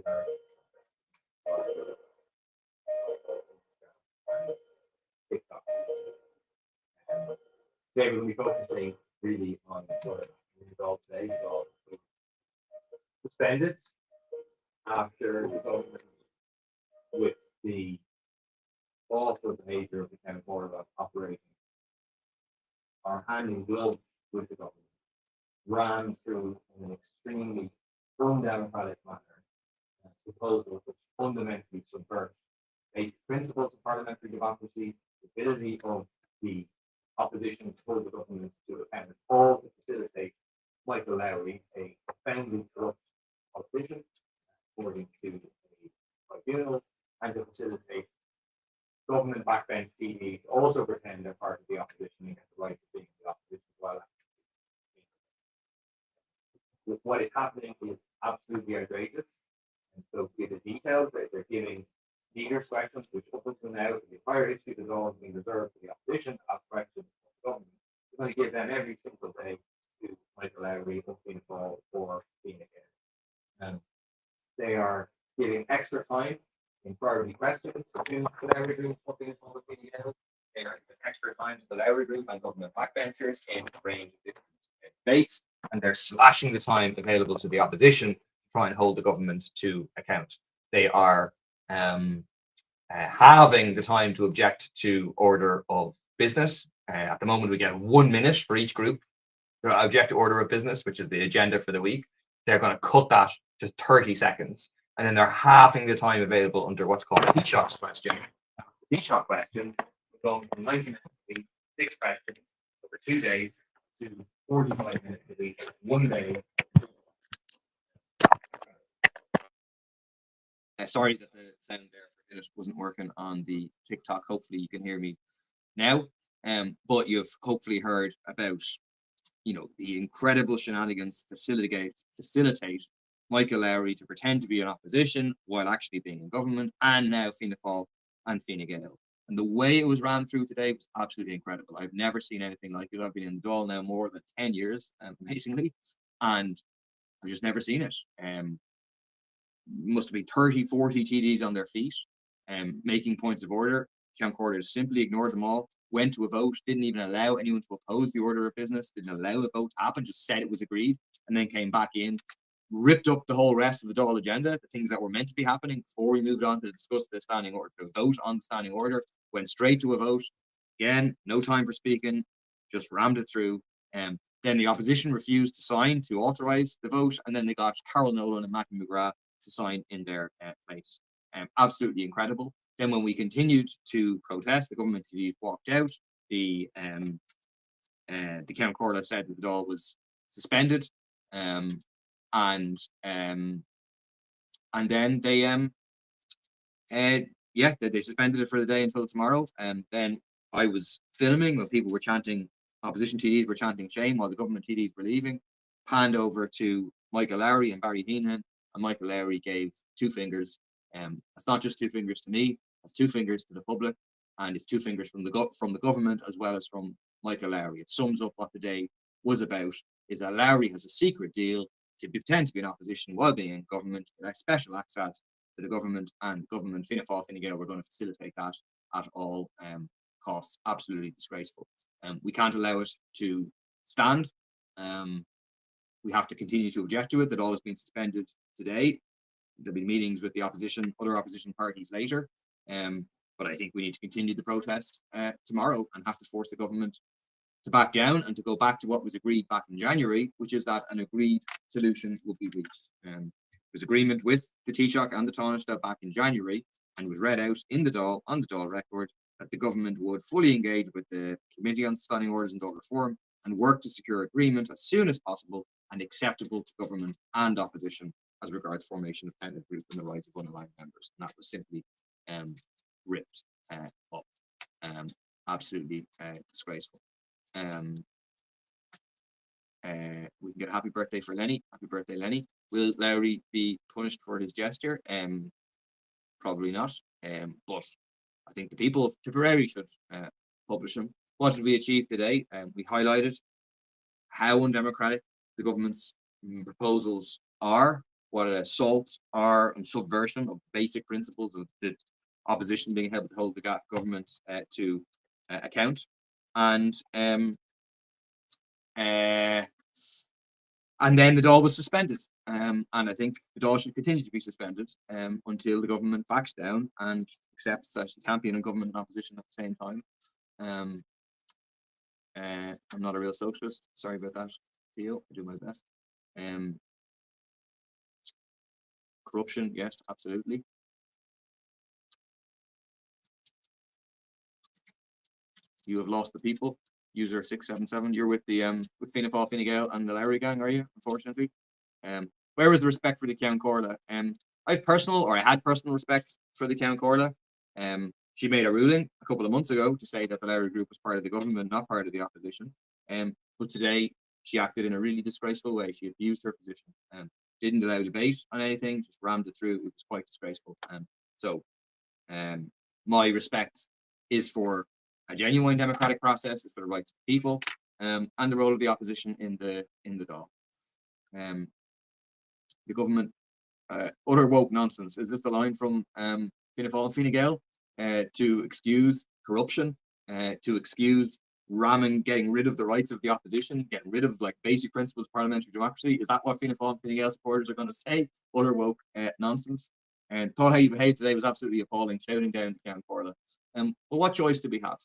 TikTok. Today we're going to be focusing really on what the result today. So suspended after the government with the awful behaviour of the kind of board of operating are handing gloves with the government, ran through in an extremely undemocratic manner proposals which fundamentally subvert basic principles of parliamentary democracy, the ability of the opposition to hold the government to account, all to facilitate Michael Lowry, a profoundly corrupt politician, according to a tribunal, and to facilitate government backbench TDs also pretend they're part of the opposition and get the right to being the opposition as well. What is happening is absolutely outrageous. And so, to give the details, they're giving leaders questions, which up until now, the entire issue has always been reserved for the opposition to ask questions of the government. We're going to give them every single day to Michael Lowry, being involved for being again. And they are giving extra time in priority questions to the Lowry Group, being involved with PDL. They are giving extra time to the Lowry Group and government backbenchers in a range of different debates, and they're slashing the time available to the opposition to try and hold the government to account. They are halving the time to object to order of business. At the moment, we get 1 minute for each group to object to order of business, which is the agenda for the week. They're going to cut that to 30 seconds. And then they're halving the time available under what's called a Taoiseach question. The Taoiseach question, we're going from 90 minutes a week, 6 questions over 2 days, to 45 minutes a week, 1 day. Sorry that the sound there for it wasn't working on the TikTok. Hopefully you can hear me now. But you've hopefully heard about, the incredible shenanigans to facilitate Michael Lowry to pretend to be in opposition while actually being in government, and now Fianna Fáil and Fine Gael. And the way it was ran through today was absolutely incredible. I've never seen anything like it. I've been in the Dáil now more than 10 years, amazingly, and I've just never seen it. Must be 30, 40 TDs on their feet, making points of order. Ceann Comhairle simply ignored them all, went to a vote, didn't even allow anyone to oppose the order of business, didn't allow a vote to happen, just said it was agreed, and then came back in, ripped up the whole rest of the Dáil agenda, the things that were meant to be happening before we moved on to discuss the standing order, to vote on the standing order, went straight to a vote. Again, no time for speaking, just rammed it through. Then the opposition refused to sign to authorise the vote, and then they got Carol Nolan and Matthew McGrath to sign in their place. Absolutely incredible. Then when we continued to protest, the government TDs walked out. The Ceann Comhairle said that the Dáil was suspended, and then they they suspended it for the day until tomorrow. And then I was filming when people were chanting, opposition TDs were chanting shame while the government TDs were leaving. Panned over to Michael Lowry and Barry Heenan, and Michael Lowry gave 2 fingers. That's not just 2 fingers to me, that's 2 fingers to the public, and it's 2 fingers from the government as well as from Michael Lowry. It sums up what the day was about, is that Lowry has a secret deal to pretend to be in opposition while being in government, a special access to the government, and government, Fianna Fáil, Fine Gael, we're going to facilitate that at all costs. Absolutely disgraceful. We can't allow it to stand. We have to continue to object to it. That all has been suspended today. There'll be meetings with the opposition, other opposition parties later. But I think we need to continue the protest tomorrow and have to force the government to back down and to go back to what was agreed back in January, which is that an agreed solution will be reached. There was agreement with the Taoiseach and the Taoiseach back in January, and was read out in the Dáil, on the Dáil record, that the government would fully engage with the Committee on Standing Orders and Dáil Reform and work to secure agreement as soon as possible and acceptable to government and opposition as regards formation of tenant group and the rights of unaligned members. And that was simply ripped up. Absolutely disgraceful. We can get a happy birthday for Lenny. Happy birthday, Lenny. Will Lowry be punished for his gesture? Probably not. But I think the people of Tipperary should publish them. What did we achieve today? We highlighted how undemocratic the government's proposals are, what an assault are and subversion of basic principles of the opposition being able to hold the government to account. And then the DAW was suspended. And I think the DAW should continue to be suspended until the government backs down and accepts that you can't be in a government and opposition at the same time. I'm not a real socialist. Sorry about that, Theo. I do my best. Corruption, yes, absolutely. You have lost the people. User 677. You're with the with Fianna Fáil, Fine Gael, and the Lowry gang, are you? Unfortunately. Where was the respect for the Ceann Comhairle? I had personal respect for the Ceann Comhairle. She made a ruling a couple of months ago to say that the Lowry group was part of the government, not part of the opposition. But today she acted in a really disgraceful way. She abused her position. Didn't allow debate on anything, just rammed it through. It was quite disgraceful. So my respect is for a genuine democratic process, for the rights of people, and the role of the opposition in the DAW. The government, utter woke nonsense. Is this the line from Fianna Fáil and Fine Gael? To excuse corruption, to excuse ramming, getting rid of the rights of the opposition, getting rid of like basic principles of parliamentary democracy. Is that what Fianna Fáil and Fine Gael supporters are going to say? Utter woke nonsense. And thought how you behaved today was absolutely appalling, shouting down the Ceann Comhairle. But what choice do we have?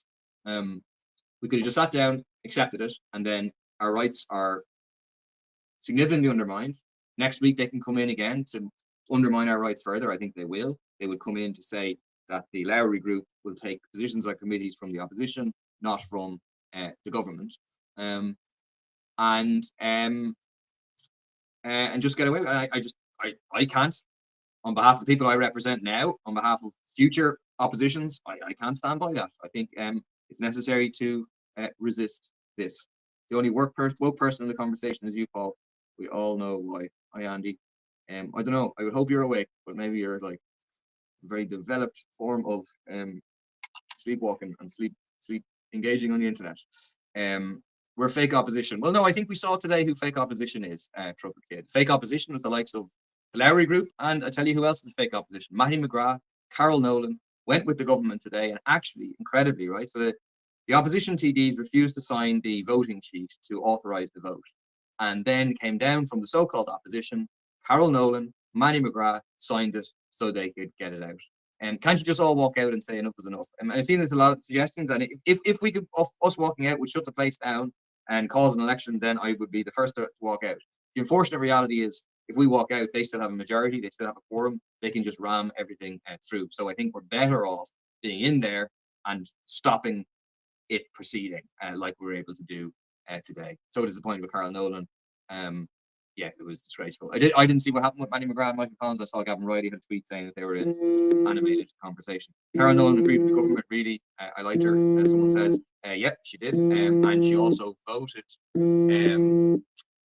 We could have just sat down, accepted it, and then our rights are significantly undermined. Next week they can come in again to undermine our rights further. I think they will. They would come in to say that the Lowry group will take positions on committees from the opposition, not from the government, and just get away with it. I can't, on behalf of the people I represent now, on behalf of future oppositions, I can't stand by that. I think it's necessary to resist this. The only woke person in the conversation is you, Paul. We all know why. Hi, Andy. I don't know. I would hope you're awake, but maybe you're like a very developed form of sleepwalking and sleep engaging on the internet. We're fake opposition. Well, no, I think we saw today who fake opposition is. Trumpet Kid. Fake opposition is the likes of the Lowry group, and I tell you who else is the fake opposition. Mattie McGrath, Carol Nolan went with the government today, and actually, incredibly, right? So the opposition TDs refused to sign the voting sheet to authorize the vote, and then came down from the so-called opposition. Carol Nolan, Mattie McGrath signed it so they could get it out. And can't you just all walk out and say enough is enough? And I've seen there's a lot of suggestions, and if we could, us walking out would shut the place down and cause an election, then I would be the first to walk out. The unfortunate reality is, if we walk out, they still have a majority, they still have a quorum, they can just ram everything through. So I think we're better off being in there and stopping it proceeding like we were able to do today. So disappointed with Carol Nolan. Yeah, it was disgraceful. I didn't see what happened with Mattie McGrath and Michael Collins. I saw Gavin Riley had a tweet saying that they were in animated conversation. Carol Nolan agreed with the government, really. I liked her. Someone says, yeah, she did. And she also voted.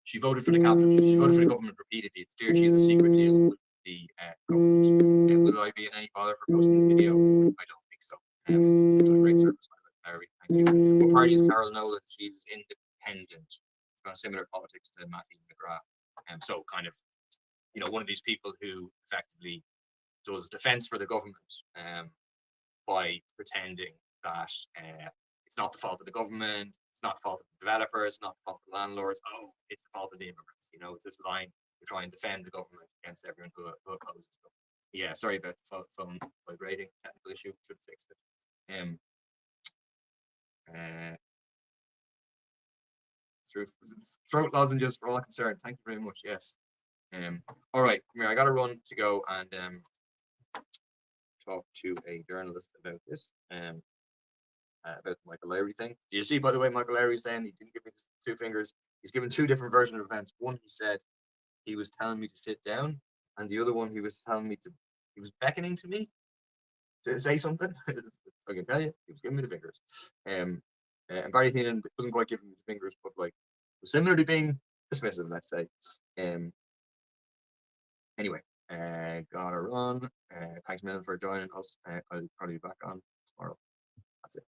She voted for the cabinet. She voted for the government repeatedly. It's clear she has a secret deal with the government. Will I be in any bother for posting the video? I don't think so. It was a great service, Larry. Thank you. What party is Carol Nolan? She's independent. She's got similar politics to Mattie McGrath. So kind of, one of these people who effectively does defense for the government by pretending that it's not the fault of the government, it's not the fault of the developers, it's not the fault of the landlords. Oh, it's the fault of the immigrants. It's this line to try and defend the government against everyone who opposes them. Yeah, sorry about the phone vibrating. Technical issue, should have fixed it. Throat lozenges for all concerned. Thank you very much. Yes. All right, come here. I got to run to go and talk to a journalist about this. About the Michael Lowry thing. Do you see, by the way, Michael Lowry saying he didn't give me two fingers? He's given two different versions of events. One, he said he was telling me to sit down, and the other one, he was beckoning to me to say something. I can tell you, he was giving me the fingers. And Barry Heenan wasn't quite giving me the fingers, but like was similarly being dismissive, let's say. Anyway, gotta run. Thanks a million for joining us. I'll probably be back on tomorrow. That's it.